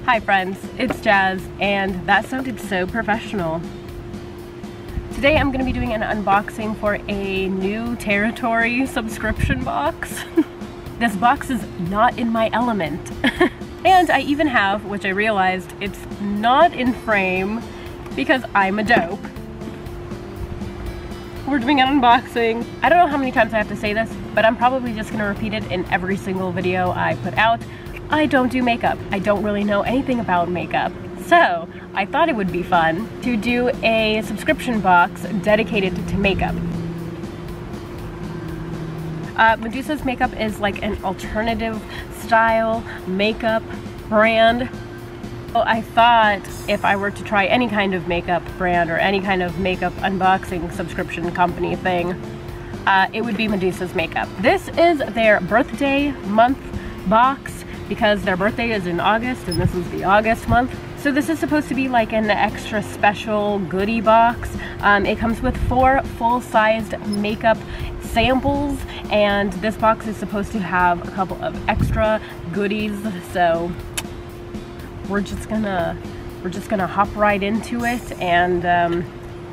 Hi friends, it's Jazz, and that sounded so professional. Today I'm going to be doing an unboxing for a new territory subscription box. This box is not in my element. And I even have, which I realized, it's not in frame because I'm a dope. We're doing an unboxing. I don't know how many times I have to say this, but I'm probably just going to repeat it in every single video I put out. I don't do makeup. I don't really know anything about makeup. So I thought it would be fun to do a subscription box dedicated to makeup. Medusa's makeup is like an alternative style makeup brand. So I thought if I were to try any kind of makeup brand or any kind of makeup unboxing subscription company thing, it would be Medusa's makeup. This is their birthday month box because their birthday is in August and this is the August month. So this is supposed to be like an extra special goodie box. It comes with 4 full-sized makeup samples, and this box is supposed to have a couple of extra goodies. So we're just gonna hop right into it and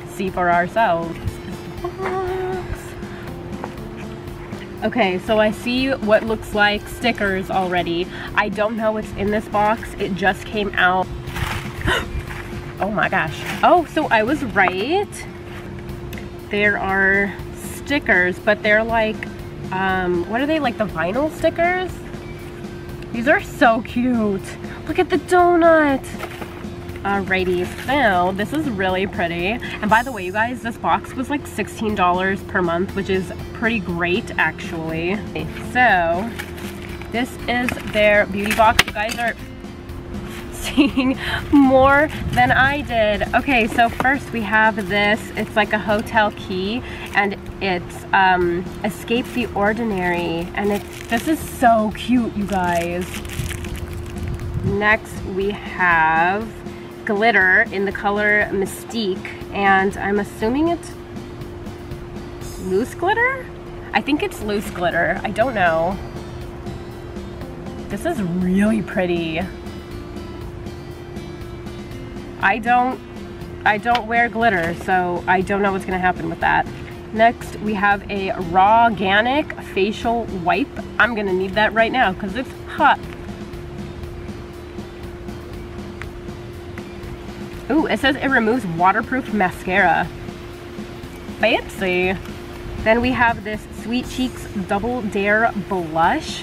see for ourselves. Okay, so I see what looks like stickers already. I don't know what's in this box. It just came out. Oh my gosh. Oh, so I was right. There are stickers, but they're like, what are they, like the vinyl stickers? These are so cute. Look at the donut. Alrighty, so this is really pretty. And by the way, you guys, this box was like $16 per month, which is pretty great actually. So this is their beauty box. You guys are seeing more than I did. Okay, so first we have this. It's like a hotel key, and it's Escape the Ordinary, and this is so cute, you guys. Next we have glitter in the color Mystique, and I'm assuming it's loose glitter? I think it's loose glitter. I don't know. This is really pretty. I don't wear glitter, so I don't know what's gonna happen with that. Next, we have a raw organic facial wipe. I'm gonna need that right now because it's hot. Ooh, it says it removes waterproof mascara. Fancy. Then we have this Sweet Cheeks Double Dare blush.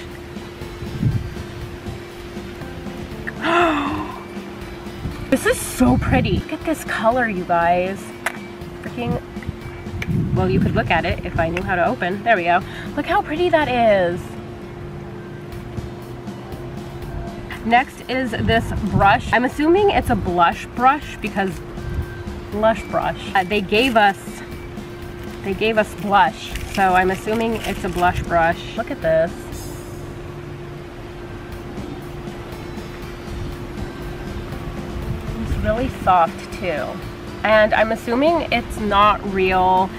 This is so pretty. Look at this color, you guys. Freaking, well, you could look at it if I knew how to open. There we go. Look how pretty that is. Next is this brush. I'm assuming it's a blush brush because blush brush. They gave us blush, so I'm assuming it's a blush brush. Look at this. It's really soft too. And I'm assuming it's not real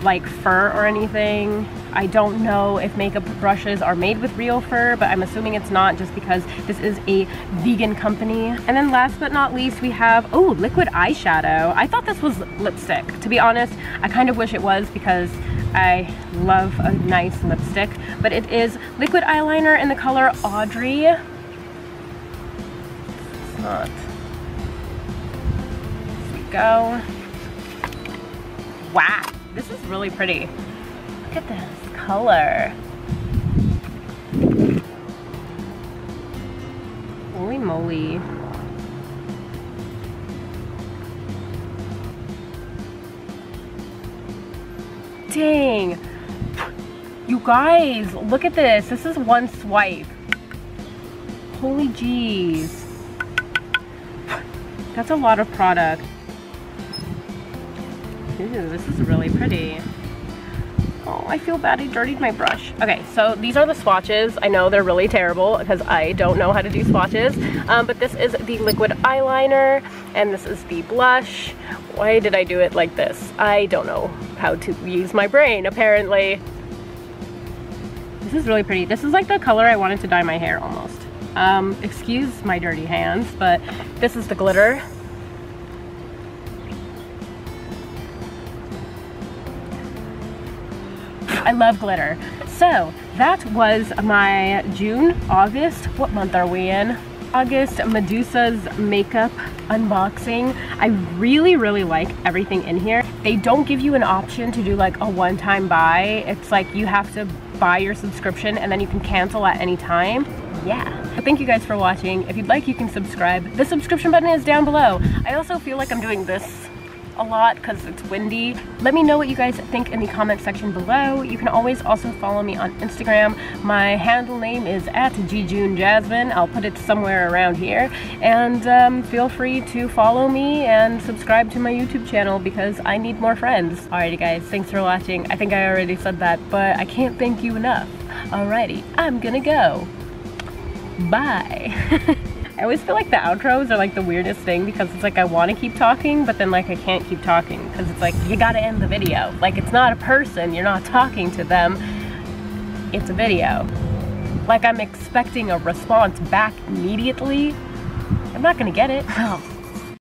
like fur or anything. I don't know if makeup brushes are made with real fur, but I'm assuming it's not just because this is a vegan company. And then last but not least, we have, oh, liquid eyeshadow. I thought this was lipstick. To be honest, I kind of wish it was because I love a nice lipstick, but it is liquid eyeliner in the color Audrey. It's not. Here we go. Wow, this is really pretty. Look at this color. Holy moly. Dang. You guys, look at this. This is one swipe. Holy jeez. That's a lot of product. Ooh, this is really pretty. Oh, I feel bad I dirtied my brush. Okay, so these are the swatches. I know they're really terrible because I don't know how to do swatches, but this is the liquid eyeliner and this is the blush. Why did I do it like this? I don't know how to use my brain, apparently. This is really pretty. This is like the color I wanted to dye my hair almost. Excuse my dirty hands, but this is the glitter. I love glitter. So that was my June, August, what month are we in? August Medusa's makeup unboxing. I really like everything in here. They don't give you an option to do like a one-time buy. It's like you have to buy your subscription and then you can cancel at any time. Yeah. So thank you guys for watching. If you'd like, you can subscribe. The subscription button is down below. I also feel like I'm doing this a lot because it's windy. Let me know what you guys think in the comment section below. You can always also follow me on Instagram. My handle name is @GJuneJasmine. I'll put it somewhere around here. And feel free to follow me and subscribe to my YouTube channel because I need more friends. Alrighty guys, thanks for watching. I think I already said that, but I can't thank you enough. Alrighty, I'm gonna go. Bye. I always feel like the outros are like the weirdest thing because it's like I want to keep talking, but then like I can't keep talking because it's like you gotta end the video. Like it's not a person, you're not talking to them, it's a video. Like I'm expecting a response back immediately. I'm not gonna get it. Oh.